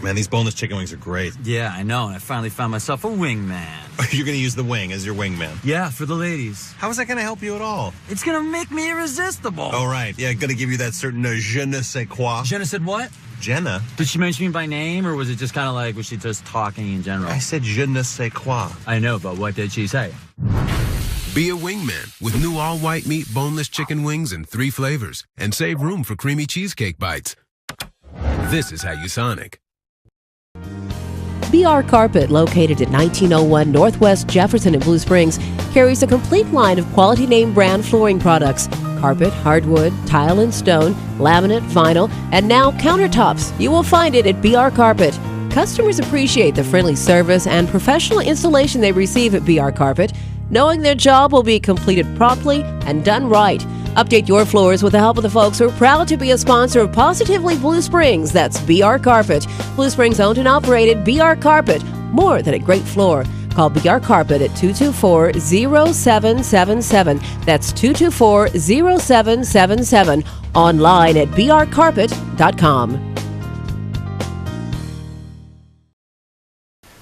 Man, these boneless chicken wings are great. Yeah, I know, and I finally found myself a wingman. You're going to use the wing as your wingman? Yeah, for the ladies. How is that going to help you at all? It's going to make me irresistible. Oh, right. Yeah, going to give you that certain je ne sais quoi. Jenna said what? Jenna? Did she mention me by name, or was it just kind of like, was she just talking in general? I said je ne sais quoi. I know, but what did she say? Be a wingman with new all-white meat boneless chicken wings in 3 flavors and save room for creamy cheesecake bites. This is how you Sonic. BR Carpet, located at 1901 Northwest Jefferson in Blue Springs, carries a complete line of quality name brand flooring products. Carpet, hardwood, tile and stone, laminate, vinyl, and now countertops. You will find it at BR Carpet. Customers appreciate the friendly service and professional installation they receive at BR Carpet, knowing their job will be completed promptly and done right. Update your floors with the help of the folks who are proud to be a sponsor of Positively Blue Springs. That's BR Carpet. Blue Springs owned and operated BR Carpet. More than a great floor. Call BR Carpet at 224-0777. That's 224-0777. Online at brcarpet.com.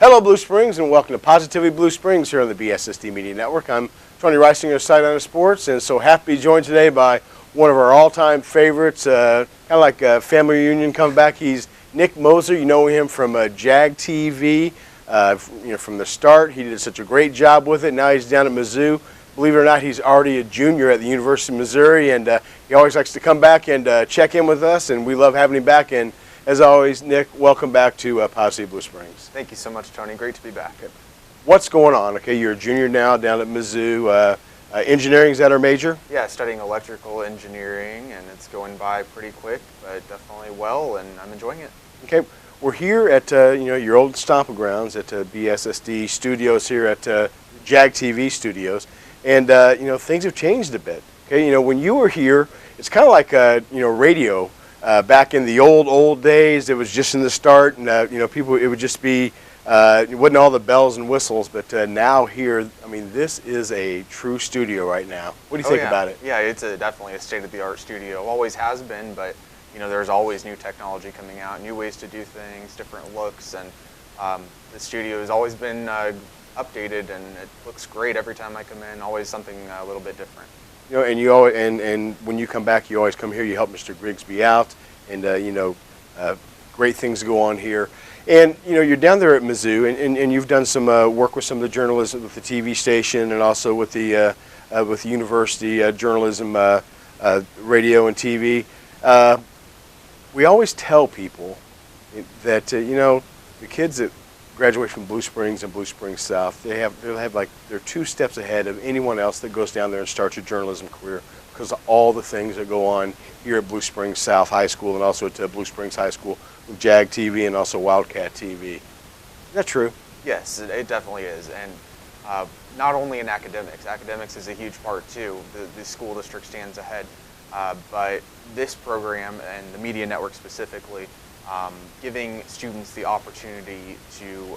Hello, Blue Springs, and welcome to Positively Blue Springs here on the BSSD Media Network. I'm Tony Wrisinger of Sight on Sports, and so happy to be joined today by one of our all-time favorites, kind of like a family reunion coming back. He's Nick Mozer. You know him from Jag TV. From the start, he did such a great job with it. Now he's down at Mizzou. Believe it or not, he's already a junior at the University of Missouri, and he always likes to come back and check in with us, and we love having him back. And as always, Nick, welcome back to Positive Blue Springs. Thank you so much, Tony. Great to be back. Okay. What's going on? Okay, you're a junior now down at Mizzou. Engineering, is that our major? Yeah, studying electrical engineering, and it's going by pretty quick, but definitely well, and I'm enjoying it. Okay, we're here at your old stomping grounds at BSSD Studios here at Jag TV Studios, and things have changed a bit. Okay, when you were here, it's kind of like radio. Back in the old days, it was just in the start, and people, it would just be. It wasn't all the bells and whistles, but now here, I mean, this is a true studio right now. What do you think about it? Yeah, it's definitely a state-of-the-art studio. Always has been, but there's always new technology coming out, new ways to do things, different looks, and the studio has always been updated, and it looks great every time I come in. Always something a little bit different. And you always, and when you come back, you always come here. You help Mr. Grigsby out, and great things go on here. And you're down there at Mizzou, and you've done some work with some of the journalism with the TV station, and also with the university journalism, radio and TV. We always tell people that the kids that graduate from Blue Springs and Blue Springs South, they're 2 steps ahead of anyone else that goes down there and starts a journalism career because of all the things that go on here at Blue Springs South High School and also at Blue Springs High School with Jag TV and also Wildcat TV. Is that true? Yes, it definitely is. And not only in academics. Academics is a huge part too. The school district stands ahead. But this program and the media network specifically, giving students the opportunity to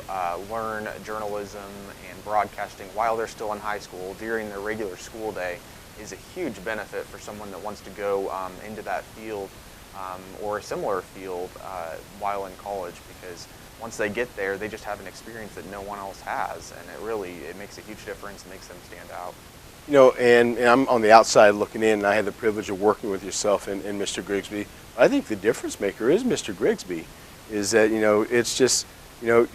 learn journalism and broadcasting while they're still in high school during their regular school day is a huge benefit for someone that wants to go into that field or a similar field while in college, because once they get there, they just have an experience that no one else has, and it makes a huge difference, makes them stand out. And I'm on the outside looking in, and I had the privilege of working with yourself and Mr. Grigsby. I think the difference maker is Mr. Grigsby, is that, it's just, you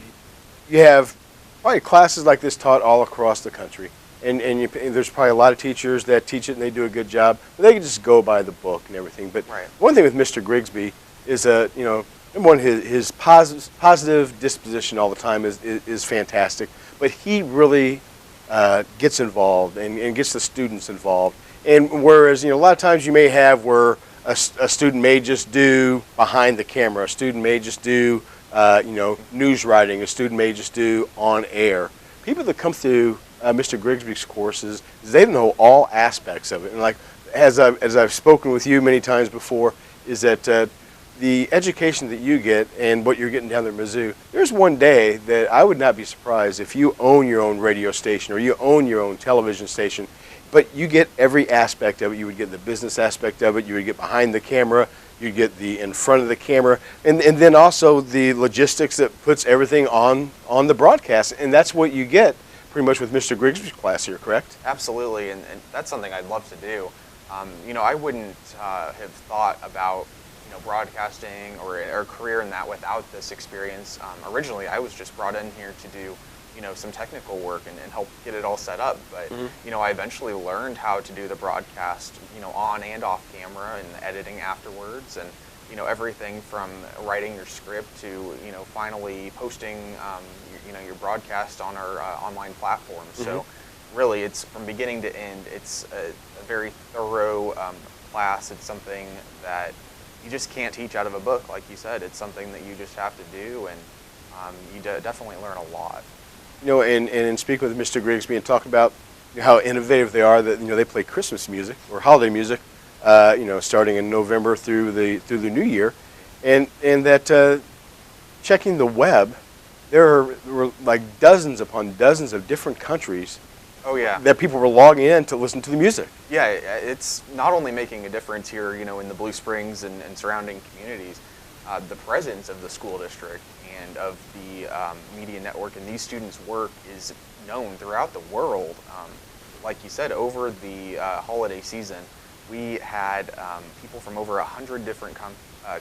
have probably classes like this taught all across the country. And there's probably a lot of teachers that teach it and they do a good job, but they can just go by the book and everything. But right. One thing with Mr. Grigsby is, number one, his positive disposition all the time is fantastic, but he really gets involved and gets the students involved. And whereas, a lot of times you may have where a student may just do behind the camera, a student may just do, news writing, a student may just do on air. People that come through Mr. Grigsby's courses, they know all aspects of it. And like, as I've spoken with you many times before, is that the education that you get and what you're getting down there at Mizzou, there's one day that I would not be surprised if you own your own radio station or you own your own television station, but you get every aspect of it. You would get the business aspect of it, you would get behind the camera, you get the in front of the camera, and then also the logistics that puts everything on the broadcast, and that's what you get pretty much with Mr. Grigsby's class here, correct? Absolutely, and that's something I'd love to do. I wouldn't have thought about broadcasting or a career in that without this experience. Originally, I was just brought in here to do some technical work and help get it all set up. But I eventually learned how to do the broadcast on and off camera and the editing afterwards, and everything from writing your script to finally posting your broadcast on our online platforms. So really, it's from beginning to end. It's a very thorough class. It's something that you just can't teach out of a book, like you said. It's something that you just have to do, and you definitely learn a lot. And in speaking with Mr. Grigsby and talking about how innovative they are, that they play Christmas music or holiday music, starting in November through the New Year, and that checking the web, there were like dozens upon dozens of different countries. Oh yeah. That people were logging in to listen to the music. Yeah, it's not only making a difference here, in the Blue Springs and surrounding communities. The presence of the school district and of the media network and these students' work is known throughout the world. Like you said, over the holiday season, we had people from over 100 different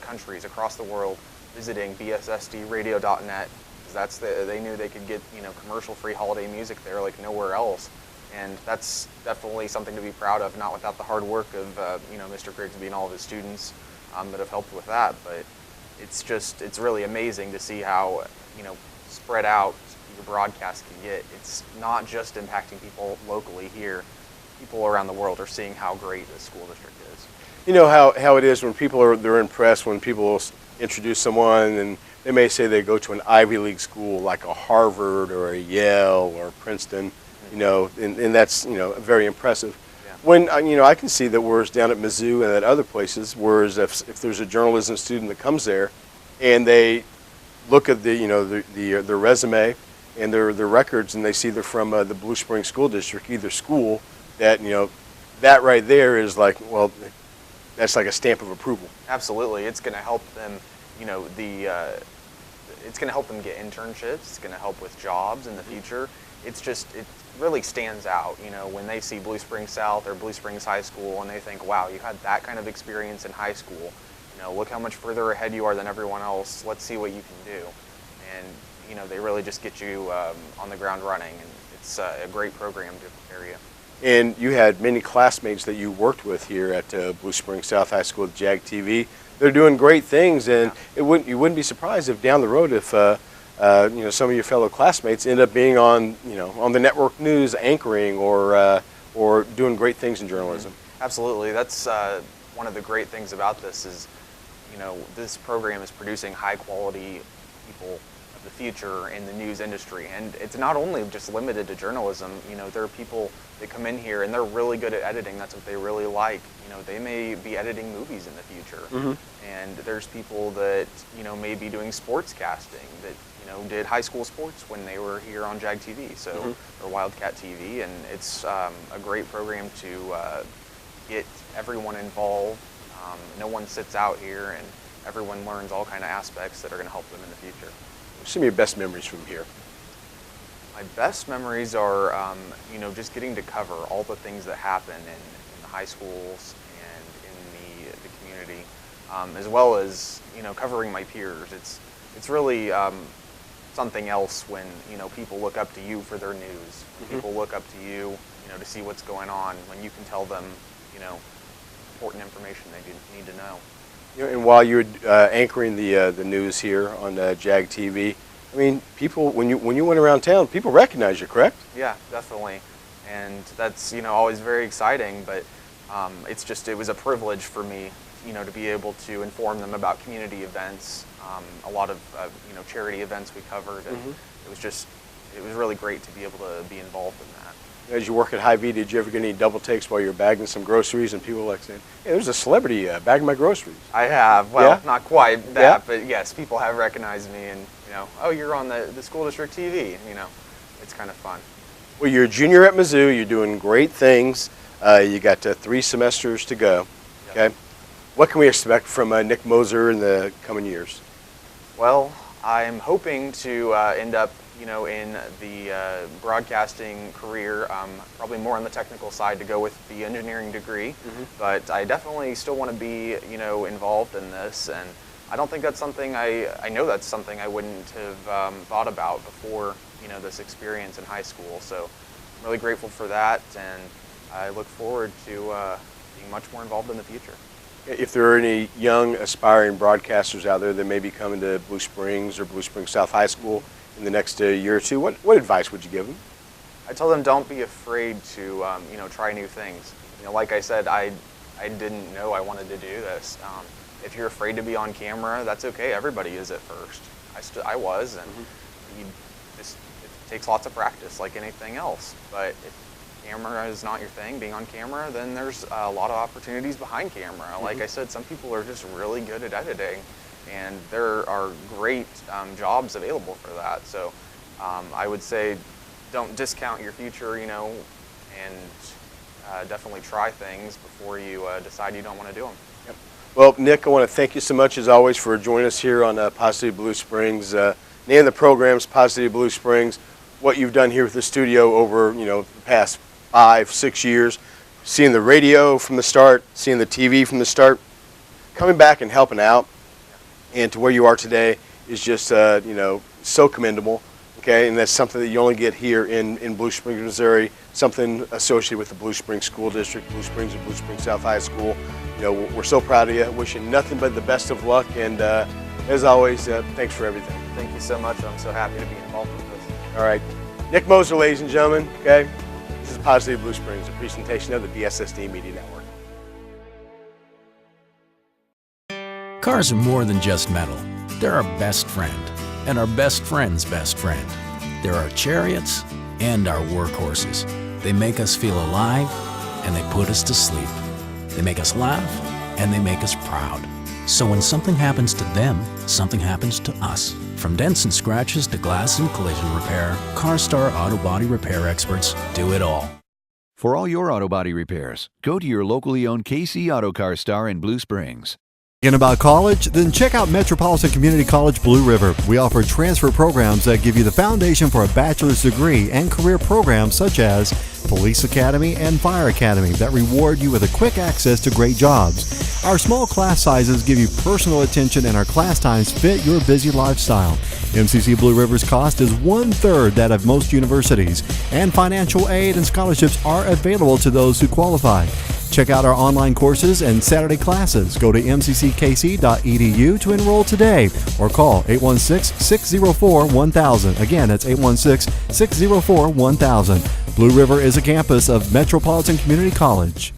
countries across the world visiting bssdradio.net, because they knew they could get commercial-free holiday music there like nowhere else. And that's definitely something to be proud of, not without the hard work of Mr. Grigsby and all of his students that have helped with that. But it's really amazing to see how spread out your broadcast can get. It's not just impacting people locally here. People around the world are seeing how great the school district is. You know how it is when they're impressed when people introduce someone and they may say they go to an Ivy League school like a Harvard or a Yale or Princeton, and that's very impressive. Yeah. When I can see that whereas down at Mizzou and at other places, whereas if there's a journalism student that comes there and they look at their resume and their records and they see they're from the Blue Springs School District, either school, that that right there is like, well, that's like a stamp of approval. Absolutely, it's going to help them. It's going to help them get internships. It's going to help with jobs in the future. It really stands out, when they see Blue Springs South or Blue Springs High School and they think, wow, you had that kind of experience in high school. Look how much further ahead you are than everyone else. Let's see what you can do. And, they really just get you on the ground running, and it's a great program to prepare you. And you had many classmates that you worked with here at Blue Springs South High School at JAG TV. They're doing great things, and you wouldn't be surprised if down the road if some of your fellow classmates end up being on on the network news anchoring or doing great things in journalism. Absolutely, that's one of the great things about this is this program is producing high quality people of the future in the news industry, and it's not only just limited to journalism. There are people that come in here and they're really good at editing. That's what they really like. They may be editing movies in the future, and there's people that may be doing sports casting that did high school sports when they were here on JAG TV, or Wildcat TV, and it's a great program to get everyone involved. No one sits out here, and everyone learns all kind of aspects that are going to help them in the future. Some of your best memories from here. My best memories are, just getting to cover all the things that happen in the high schools and in the community, as well as covering my peers. It's really something else when people look up to you for their news. When people look up to you, to see what's going on. When you can tell them, important information they do need to know. And while you're anchoring the news here on JAG TV, I mean, people when you went around town, people recognize you, correct? Yeah, definitely, and that's always very exciting. But it was a privilege for me, to be able to inform them about community events, a lot of charity events we covered, and it was really great to be able to be involved in that. As you work at Hy-Vee, did you ever get any double takes while you're bagging some groceries and people like saying, hey, there's a celebrity bagging my groceries? I have. Well, yeah? Not quite that, but yes, people have recognized me and, oh, you're on the school district TV. It's kind of fun. Well, you're a junior at Mizzou. You're doing great things. You got 3 semesters to go. Yep. Okay. What can we expect from Nick Mozer in the coming years? Well, I'm hoping to end up, in the broadcasting career, probably more on the technical side to go with the engineering degree. But I definitely still want to be, involved in this, and I don't think that's something I know that's something I wouldn't have thought about before, this experience in high school. So I'm really grateful for that, and I look forward to being much more involved in the future. If there are any young aspiring broadcasters out there that may be coming to Blue Springs or Blue Springs South High School in the next year or two, what advice would you give them? I tell them don't be afraid to try new things. Like I said, I didn't know I wanted to do this. If you're afraid to be on camera, that's okay. Everybody is at first. I was, and it takes lots of practice like anything else. But if camera is not your thing, being on camera, then there's a lot of opportunities behind camera. Like I said, some people are just really good at editing, and there are great jobs available for that. So I would say don't discount your future, and definitely try things before you decide you don't want to do them. Yep. Well, Nick, I want to thank you so much as always for joining us here on Positive Blue Springs. Name of the program's Positive Blue Springs. What you've done here with the studio over the past 5-6 years, seeing the radio from the start, seeing the TV from the start, coming back and helping out, and to where you are today is just so commendable. Okay, and that's something that you only get here in Blue Springs, Missouri. Something associated with the Blue Springs School District, Blue Springs and Blue Springs South High School. We're so proud of you. Wishing nothing but the best of luck, and as always, thanks for everything. Thank you so much. I'm so happy to be involved with this. All right, Nick Mozer, ladies and gentlemen. Okay. This is Positive Blue Springs, a presentation of the BSSD Media Network. Cars are more than just metal. They're our best friend, and our best friend's best friend. They're our chariots and our workhorses. They make us feel alive, and they put us to sleep. They make us laugh, and they make us proud. So when something happens to them, something happens to us. From dents and scratches to glass and collision repair, CarStar Auto Body Repair experts do it all. For all your auto body repairs, go to your locally owned KC Auto CarStar in Blue Springs. Thinking about college? Then check out Metropolitan Community College Blue River. We offer transfer programs that give you the foundation for a bachelor's degree and career programs such as Police Academy and Fire Academy that reward you with a quick access to great jobs. Our small class sizes give you personal attention, and our class times fit your busy lifestyle. MCC Blue River's cost is 1/3 that of most universities, and financial aid and scholarships are available to those who qualify. Check out our online courses and Saturday classes. Go to mcckc.edu to enroll today or call 816-604-1000. Again, that's 816-604-1000. Blue River is a campus of Metropolitan Community College.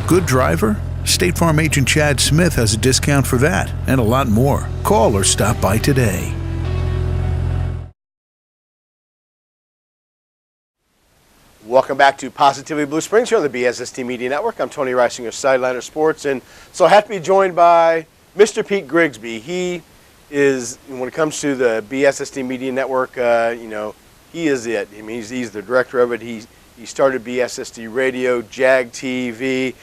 Good driver? State Farm agent Chad Smith has a discount for that and a lot more. Call or stop by today. Welcome back to Positively Blue Springs here on the BSST Media Network. I'm Tony Wrisinger, Sideliner Sports, and so I have to be joined by Mr. Pete Grigsby. He is, when it comes to the BSST Media Network, he is it. I mean, he's the director of it. He started BSST Radio, JAG TV.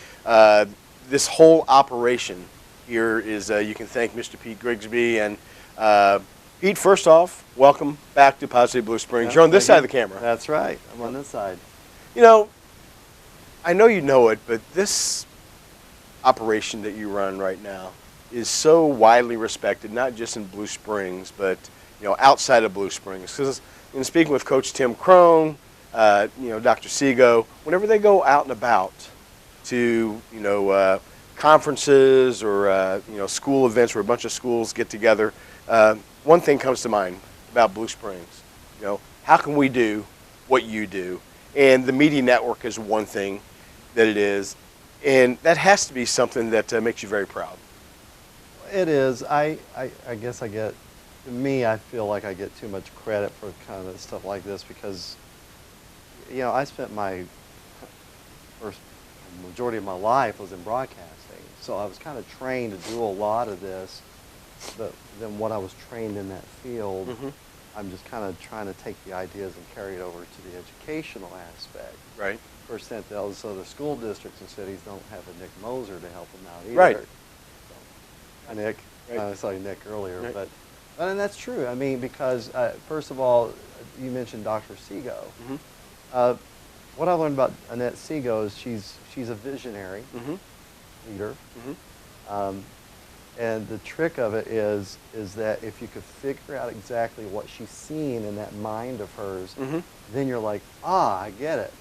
This whole operation here is, you can thank Mr. Pete Grigsby. And Pete, first off, welcome back to Positive Blue Springs. You're on this side of the camera. That's right. I'm on this side. I know you know it, but this operation that you run right now is so widely respected, not just in Blue Springs, but outside of Blue Springs. Because in speaking with Coach Tim Crone, Dr. Seago, whenever they go out and about to conferences or school events where a bunch of schools get together, one thing comes to mind about Blue Springs. How can we do what you do? And the media network is one thing that it is, and that has to be something that makes you very proud. It is. I guess I feel like I get too much credit for kind of stuff like this because, I spent my majority of my life was in broadcasting, so I was kind of trained to do a lot of this, but then what I was trained in that field, I'm just kind of trying to take the ideas and carry it over to the educational aspect. Right. First, that those other school districts and cities don't have a Nick Mozer to help them out either. Right. So, hi, Nick. Right. I saw you, Nick, earlier, Right. but and that's true. I mean, because first of all, you mentioned Dr. Seago. Mm-hmm. What I learned about Annette Seago is she's a visionary leader. And the trick of it is that if you could figure out exactly what she's seeing in that mind of hers, then you're like, I get it.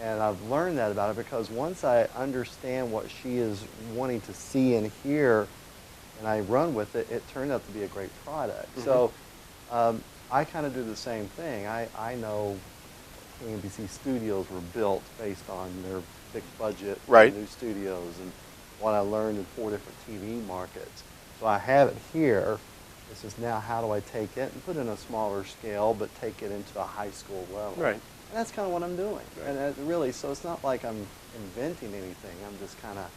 And I've learned that about her because once I understand what she is wanting to see and hear, and I run with it, it turned out to be a great product. So I kind of do the same thing. I know KMBC studios were built based on their big budget new studios and what I learned in 4 different TV markets. So I have it here. This is now how do I take it and put it in a smaller scale, but take it into a high school level. Right. And that's kind of what I'm doing. Right. And really, so it's not like I'm inventing anything. I'm just kind of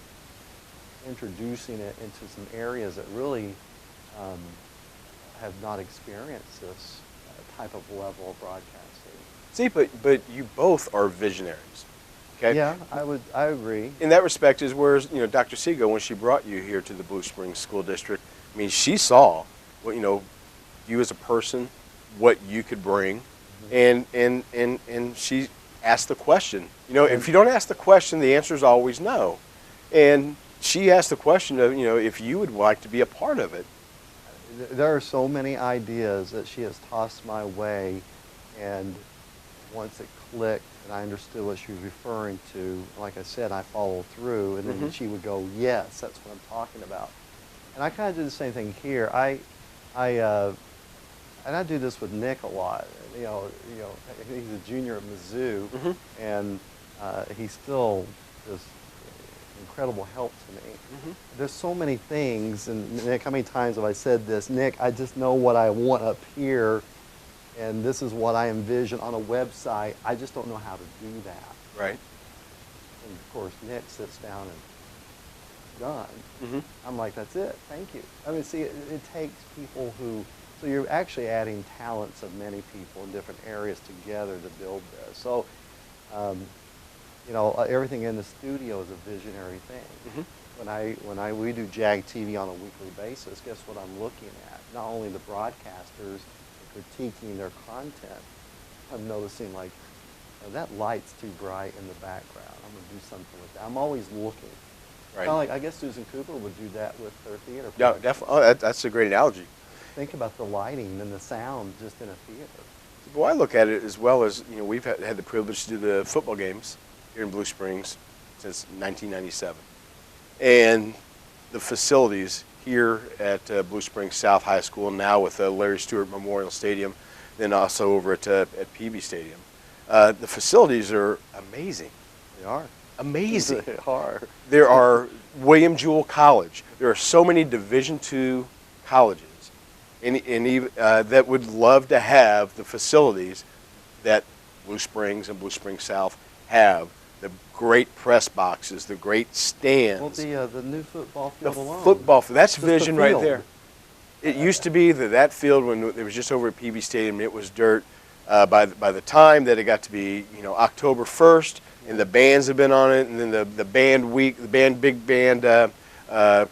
introducing it into some areas that really have not experienced this type of level of broadcasting. See, but you both are visionaries. Okay? Yeah, I agree. In that respect is where, Dr. Seago, when she brought you here to the Blue Springs School District, I mean, she saw what, you as a person, what you could bring, and she asked the question. If you don't ask the question, the answer is always no. And she asked the question of, if you would like to be a part of it. There are so many ideas that she has tossed my way, and once it clicked and I understood what she was referring to, like I said, I followed through, and then she would go, yes, that's what I'm talking about. And I kind of do the same thing here. And I do this with Nick a lot. He's a junior at Mizzou, and he's still just incredible help to me. There's so many things, and Nick, how many times have I said this? Nick, I just know what I want up here, and this is what I envision on a website. I just don't know how to do that. Right. And of course, Nick sits down and done. I'm like, that's it. Thank you. I mean, see, it takes people who. So you're actually adding talents of many people in different areas together to build this. So, everything in the studio is a visionary thing. When we do JAG TV on a weekly basis, guess what I'm looking at? Not only the broadcasters critiquing their content, I'm noticing like, that light's too bright in the background. I'm going to do something with that. I'm always looking. Right. Kind of like, I guess Susan Cooper would do that with their theater. Yeah, definitely. Oh, that's a great analogy. Think about the lighting and the sound just in a theater. Well, I look at it as well as, we've had the privilege to do the football games here in Blue Springs since 1997. And the facilities here at Blue Springs South High School, now with Larry Stewart Memorial Stadium, then also over at PB Stadium. The facilities are amazing. They are. Amazing. They are. There are William Jewell College. There are so many Division II colleges and even, that would love to have the facilities that Blue Springs and Blue Springs South have. The great press boxes, the great stands. Well, the new football field alone. Football field, that's Just vision the right field. there. It used to be that field when it was just over at PB Stadium, it was dirt. By the time that it got to be, October 1st, and the bands have been on it, and then the big band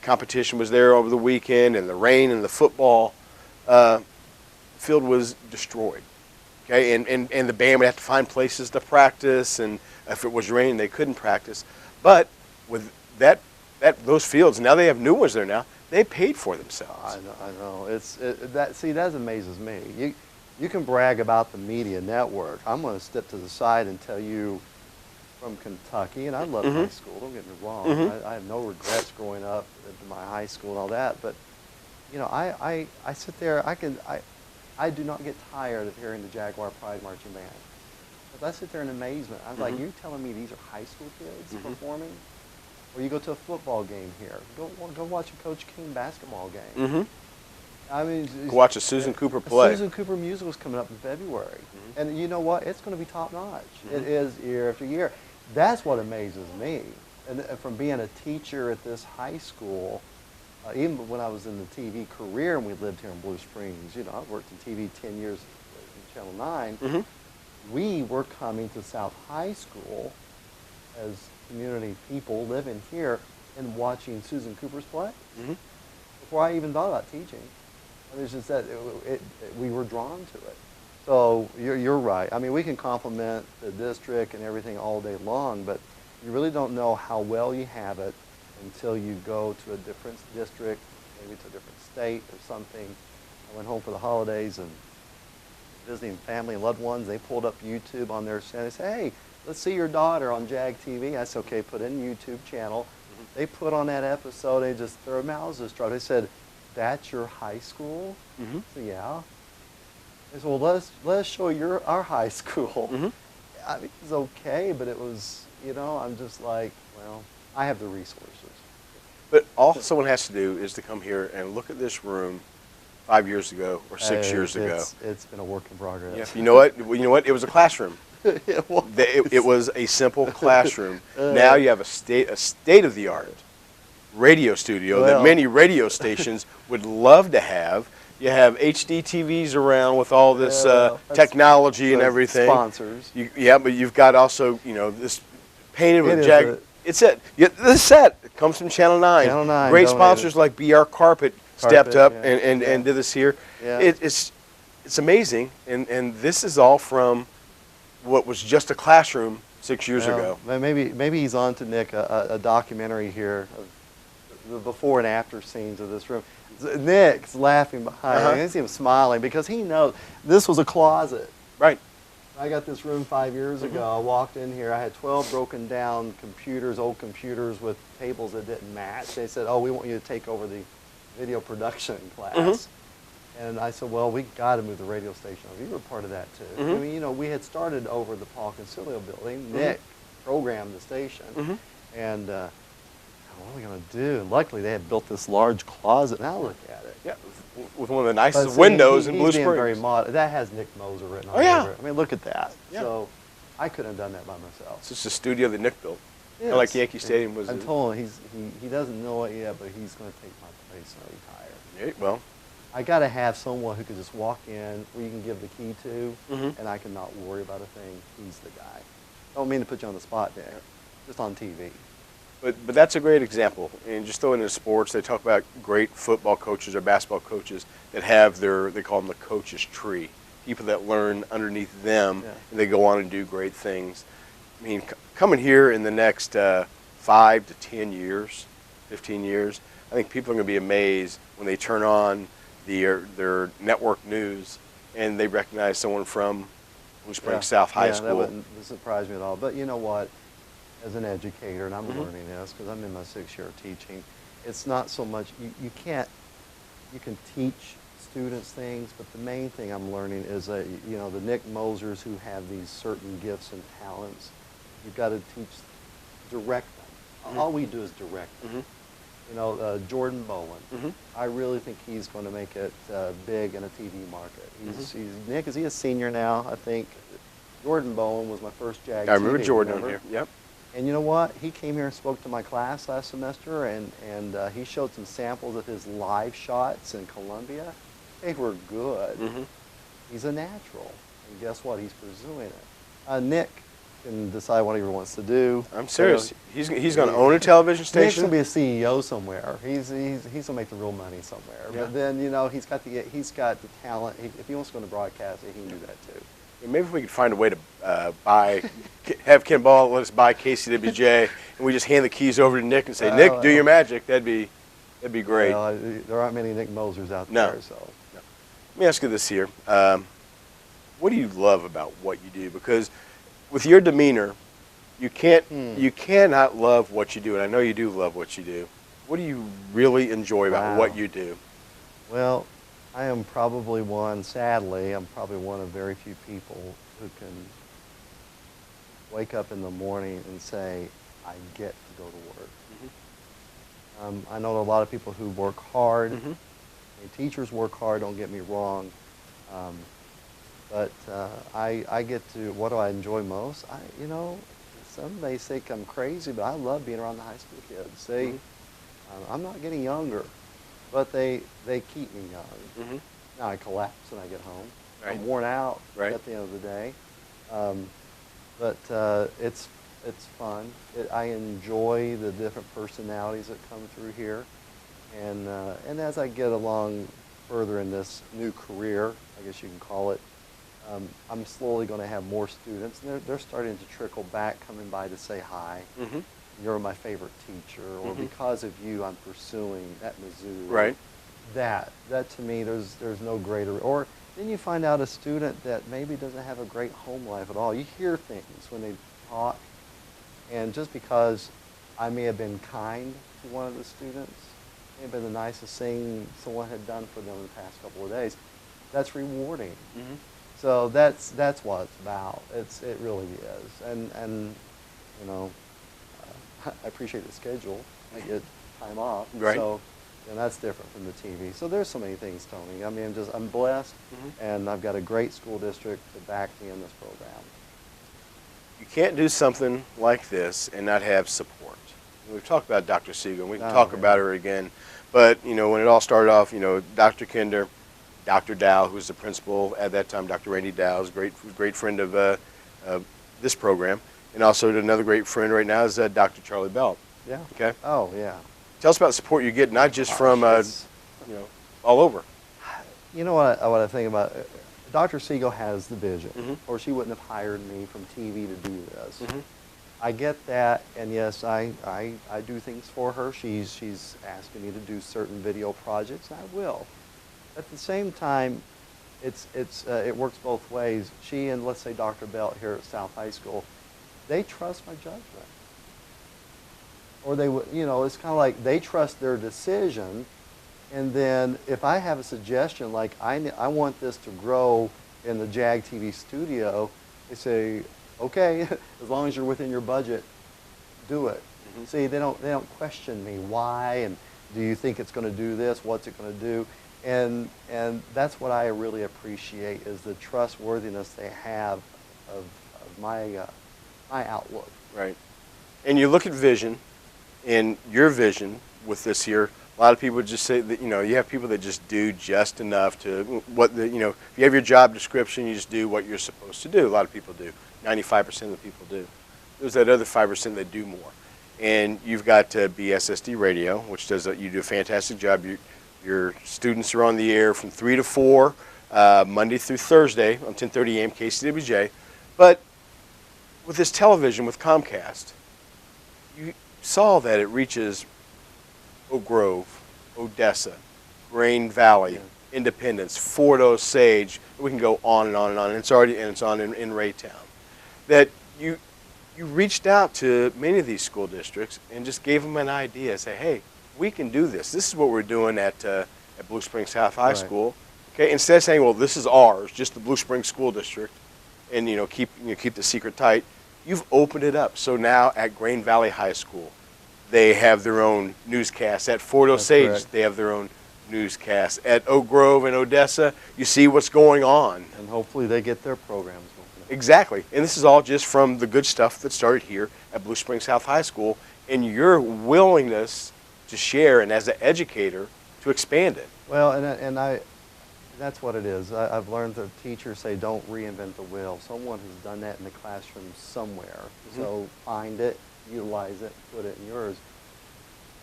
competition was there over the weekend, and the rain and the football field was destroyed. Okay, and the band would have to find places to practice, and if it was raining, they couldn't practice. But with those fields, now they have new ones there now. They paid for themselves. I know. That amazes me. You can brag about the media network. I'm going to step to the side and tell you, from Kentucky, and I love high school. Don't get me wrong. I have no regrets growing up at my high school and all that. But I sit there. I do not get tired of hearing the Jaguar Pride Marching Band. But I sit there in amazement. I was like, you're telling me these are high school kids performing? Or you go to a football game here. Go watch a Coach King basketball game. I mean, go watch a Susan Cooper play. Susan Cooper musical is coming up in February. And you know what? It's going to be top notch. It is year after year. That's what amazes me. And from being a teacher at this high school, even when I was in the TV career and we lived here in Blue Springs, you know, I worked in TV 10 years in Channel 9. Mm-hmm. We were coming to South High School as community people living here and watching Susan Cooper's play before I even thought about teaching. I mean, it's just that we were drawn to it. So you're right. I mean, we can compliment the district and everything all day long, but you really don't know how well you have it until you go to a different district, maybe to a different state or something. I went home for the holidays and visiting family and loved ones. They pulled up YouTube on their channel. They said, hey, let's see your daughter on JAG TV. I said, okay, put in YouTube channel. They put on that episode. They just, their mouths just dropped. They said, that's your high school? I said, yeah. They said, well, let us show our high school. I mean, it was okay, but it was, you know, I'm just like, well, I have the resources. But all someone has to do is to come here and look at this room 5 years ago or 6 years ago. It's been a work in progress. Yeah. You know what? You know what? It was a classroom. It was a simple classroom. Now you have a state-of-the-art radio studio that many radio stations would love to have. You have HD TVs around with all this technology and everything. Sponsors. Yeah, but you've got also, you know, this painted with JAG. It's it. This set comes from Channel 9. Channel 9. Great sponsors like BR Carpet stepped up yeah. and did this here. Yeah. It's amazing, and this is all from what was just a classroom 6 years ago. Maybe he's on to Nick a documentary here of the before and after scenes of this room. Nick's laughing behind me. I see him smiling because he knows this was a closet. Right. I got this room 5 years ago. I walked in here. I had 12 broken down computers, old computers with tables that didn't match. They said, oh, we want you to take over the video production class. And I said, well, we got to move the radio station over. You were part of that, too. I mean, you know, we had started over the Paul Concilio building. Nick programmed the station. And what are we going to do? And luckily, they had built this large closet. Now look at it. Yeah, with one of the nicest windows in Blue Springs. Very modern. That has Nick Mozer written on it. I mean, look at that. Yeah. So I couldn't have done that by myself. It's just a studio that Nick built. Yes. Kind of like Yankee Stadium was. I told him he doesn't know it yet, but he's going to take my place and retire. Yeah, well, I got to have someone who could just walk in, where you can give the key to, and I can not worry about a thing. He's the guy. Don't mean to put you on the spot there. Just on TV. But that's a great example. And just throwing into sports, they talk about great football coaches or basketball coaches that have they call them the coach's tree. People that learn underneath them, and they go on and do great things. I mean, coming here in the next 5 to 10 years, 15 years, I think people are going to be amazed when they turn on their network news and they recognize someone from Blue Springs South High School. That wouldn't surprise me at all. But you know what? As an educator, and I'm learning this because I'm in my 6th year of teaching, it's not so much, you can teach students things, but the main thing I'm learning is that, you know, the Nick Mozers who have these certain gifts and talents, you've got to direct them. All we do is direct them. You know, Jordan Bowen, I really think he's going to make it big in a TV market. Nick, is he a senior now, I think? Jordan Bowen was my first JAG I remember teammate, Jordan on here, yep. And you know what? He came here and spoke to my class last semester, and he showed some samples of his live shots in Columbia. They were good. He's a natural. And guess what? He's pursuing it. Nick can decide what he wants to do. I'm serious. He's going to own a television station? Nick's going to be a CEO somewhere. He's going to make the real money somewhere. Yeah. But then, you know, he's got the talent. If he wants to go into broadcasting, he can do that too. Maybe if we could find a way to have Ken Ball let us buy KCWJ, and we just hand the keys over to Nick and say, Nick, do your magic. That'd be great. Well, there aren't many Nick Mozers out there. So. No. Let me ask you this here. What do you love about what you do? Because with your demeanor, you cannot love what you do, and I know you do love what you do. What do you really enjoy about what you do? Well, I am probably sadly, I'm probably one of very few people who can wake up in the morning and say, I get to go to work. I know there are a lot of people who work hard, and teachers work hard, don't get me wrong, but I get to, what do I enjoy most? You know, some may think I'm crazy, but I love being around the high school kids. I'm not getting younger. but they keep me young. Mm-hmm. Now I collapse when I get home. Right. I'm worn out Right. at the end of the day. But it's fun. I enjoy the different personalities that come through here. And as I get along further in this new career, I guess you can call it, I'm slowly going to have more students. And they're starting to trickle back, coming by to say hi. Mm-hmm. You're my favorite teacher, or Mm-hmm. because of you, I'm pursuing at Mizzou. Right. That to me, there's no greater. Or then you find out a student that maybe doesn't have a great home life at all. You hear things when they talk, and just because I may have been kind to one of the students, may have been the nicest thing someone had done for them in the past couple of days, that's rewarding. Mm-hmm. So that's what it's about. It really is. And you know, I appreciate the schedule. I get time off. Right. So, and that's different from the TV. So there's so many things, Tony. I mean, I'm blessed, and I've got a great school district to back me in this program. You can't do something like this and not have support. We've talked about Dr. Siegel, and we can talk about her again. But, you know, when it all started off, you know, Dr. Kinder, Dr. Dow, who was the principal at that time, Dr. Randy Dow, is a great friend of this program. And also another great friend right now is Dr. Charlie Bell. Yeah. Okay? Oh, yeah. Tell us about the support you get, not just from, you know, all over. You know what I think about? Dr. Siegel has the vision, Mhm. or she wouldn't have hired me from TV to do this. Mhm. I get that, and yes, I do things for her. She's asking me to do certain video projects, and I will. At the same time, it works both ways. She and, let's say, Dr. Belt here at South High School, they trust my judgment. Or they would, you know, it's kind of like they trust their decision, and then if I have a suggestion, like I want this to grow in the JAG TV studio, they say, okay, as long as you're within your budget, do it. Mhm. See, they don't question me why, and do you think it's going to do this? What's it going to do? And that's what I really appreciate, is the trustworthiness they have of my outlook. Right. And you look at vision, and your vision with this here, a lot of people just say that, you know, you have people that just do just enough to you know, if you have your job description, you just do what you're supposed to do. A lot of people do. 95% of the people do. There's that other 5% that do more. And you've got BSSD Radio, which you do a fantastic job. Your students are on the air from 3 to 4, Monday through Thursday on 10:30 a.m. KCWJ. But with this television, with Comcast, you saw that it reaches Oak Grove, Odessa, Grain Valley, Independence, Fort Osage. We can go on and on and on. And it's on in Raytown. That you reached out to many of these school districts and just gave them an idea. Say, hey, we can do this. This is what we're doing at Blue Springs South High School. Okay, instead of saying, well, this is ours, just the Blue Springs School District, and keep the secret tight. You've opened it up. So now at Grain Valley High School, they have their own newscasts. At Fort Osage, they have their own newscasts. At Oak Grove and Odessa, you see what's going on. And hopefully they get their programs going. Exactly. And this is all just from the good stuff that started here at Blue Springs South High School, and your willingness to share, and as an educator, to expand it. Well, and that's what it is. I've learned that teachers say don't reinvent the wheel. Someone has done that in the classroom somewhere. So find it, utilize it, put it in yours.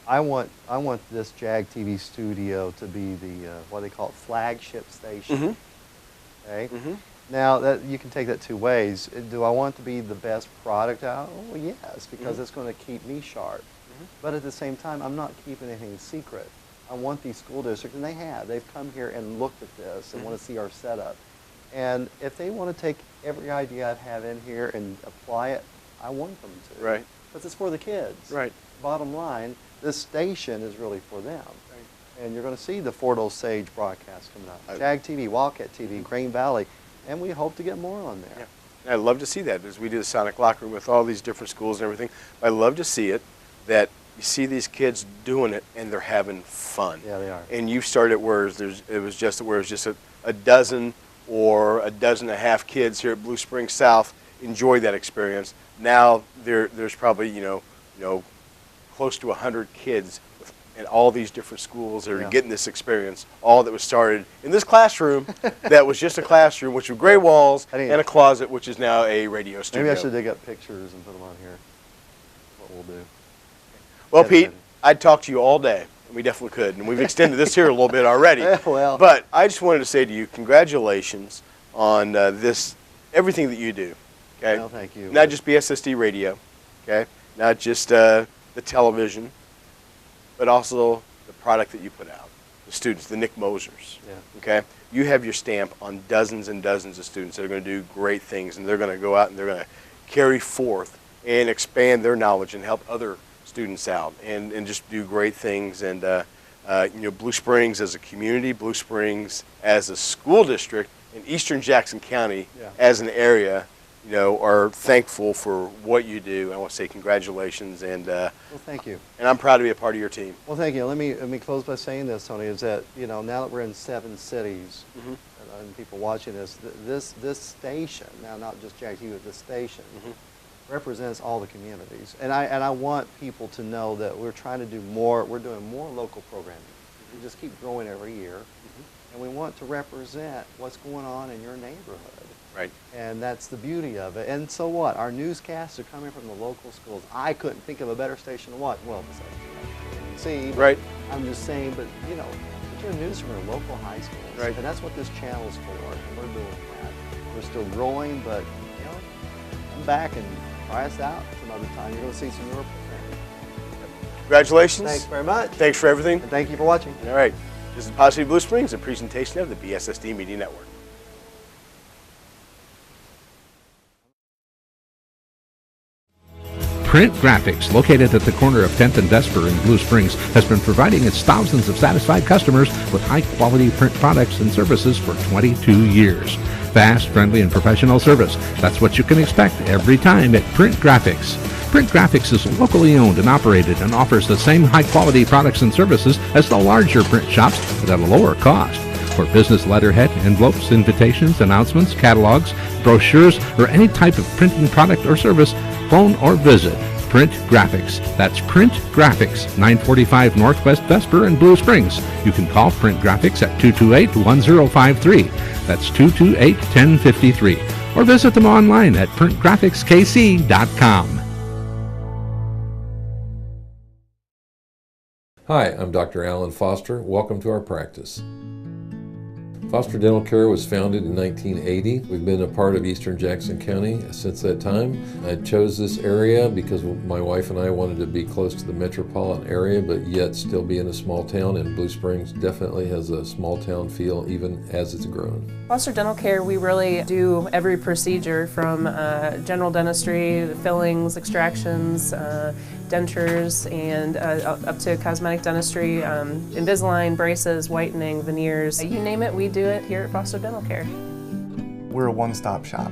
I want this JAG TV studio to be the what they call it, flagship station. Okay. Now that you can take that two ways. Do I want to be the best product out? Oh yes, because it's going to keep me sharp. But at the same time, I'm not keeping anything secret. I want these school districts, and they've come here and looked at this and want to see our setup. And if they want to take every idea I have in here and apply it, I want them to. Right. Because it's for the kids. Right. Bottom line, this station is really for them. Right. And you're going to see the Fort Osage broadcast coming up. JAG TV, Wildcat TV, Grain Valley, and we hope to get more on there. Yeah. I'd love to see that as we do the Sonic Locker Room with all these different schools and everything. I love to see it, that you see these kids doing it and they're having fun. Yeah, they are. And you started where it was just a dozen or a dozen and a half kids here at Blue Springs South enjoy that experience. Now there's probably close to 100 kids and all these different schools that are getting this experience, all that was started in this classroom that was just a classroom, which with gray walls and a closet, which is now a radio studio. Maybe I should dig up pictures and put them on here. What we'll do. Well, Pete, I'd talk to you all day. We definitely could, and we've extended this here a little bit already. Well. But I just wanted to say to you, congratulations on everything that you do. Okay. Well, thank you. Not just BSSD radio, okay. Not just the television, but also the product that you put out. The students, the Nick Mozers. Yeah. Okay. You have your stamp on dozens and dozens of students that are going to do great things, and they're going to go out and they're going to carry forth and expand their knowledge and help other students out and just do great things. And you know, Blue Springs as a community, Blue Springs as a school district in eastern Jackson County as an area, you know, are thankful for what you do. I want to say congratulations, and well, thank you. And I'm proud to be a part of your team. Well, thank you. Let me close by saying this, Tony, is that, you know, now that we're in 7 cities, and people watching this station, now not just Jack Hugh, but this station, represents all the communities. And I want people to know that we're trying to do more, we're doing more local programming. We just keep growing every year. And we want to represent what's going on in your neighborhood. Right. And that's the beauty of it. And so what? Our newscasts are coming from the local schools. I couldn't think of a better station to watch. Well, besides ABC. Right. I'm just saying, but you know, get your news from your local high schools. Right. And that's what this channel's for. And we're doing that. We're still growing, but you know, come back and try us out some other time. You're going to see some more programming. Congratulations. Thanks very much. Thanks for everything. And thank you for watching. All right. This is Positive Blue Springs, a presentation of the BSSD Media Network. Print Graphics, located at the corner of 10th and Vesper in Blue Springs, has been providing its thousands of satisfied customers with high-quality print products and services for 22 years. Fast, friendly, and professional service. That's what you can expect every time at Print Graphics. Print Graphics is locally owned and operated and offers the same high-quality products and services as the larger print shops, but at a lower cost. For business letterhead, envelopes, invitations, announcements, catalogs, brochures, or any type of printing product or service, phone or visit Print Graphics. That's Print Graphics, 945 Northwest Vesper in Blue Springs. You can call Print Graphics at 228-1053. That's 228-1053. Or visit them online at printgraphicskc.com. Hi, I'm Dr. Alan Foster. Welcome to our practice. Foster Dental Care was founded in 1980. We've been a part of Eastern Jackson County since that time. I chose this area because my wife and I wanted to be close to the metropolitan area, but yet still be in a small town, and Blue Springs definitely has a small town feel even as it's grown. Foster Dental Care, we really do every procedure from general dentistry, fillings, extractions, dentures, and up to cosmetic dentistry, Invisalign, braces, whitening, veneers. You name it, we do it here at Foster Dental Care. We're a one-stop shop.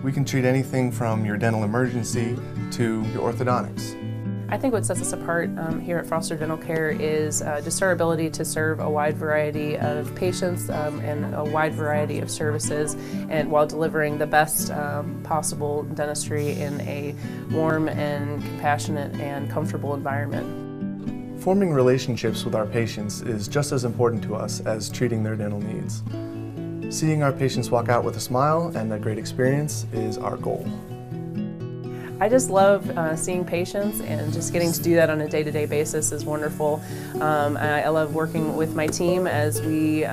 We can treat anything from your dental emergency to your orthodontics. I think what sets us apart here at Foster Dental Care is just our ability to serve a wide variety of patients and a wide variety of services, and while delivering the best possible dentistry in a warm and compassionate and comfortable environment. Forming relationships with our patients is just as important to us as treating their dental needs. Seeing our patients walk out with a smile and a great experience is our goal. I just love seeing patients, and just getting to do that on a day-to-day basis is wonderful. I love working with my team as we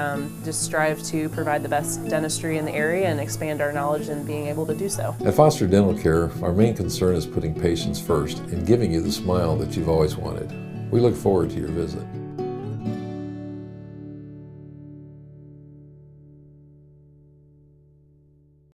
just strive to provide the best dentistry in the area and expand our knowledge in being able to do so. At Foster Dental Care, our main concern is putting patients first and giving you the smile that you've always wanted. We look forward to your visit.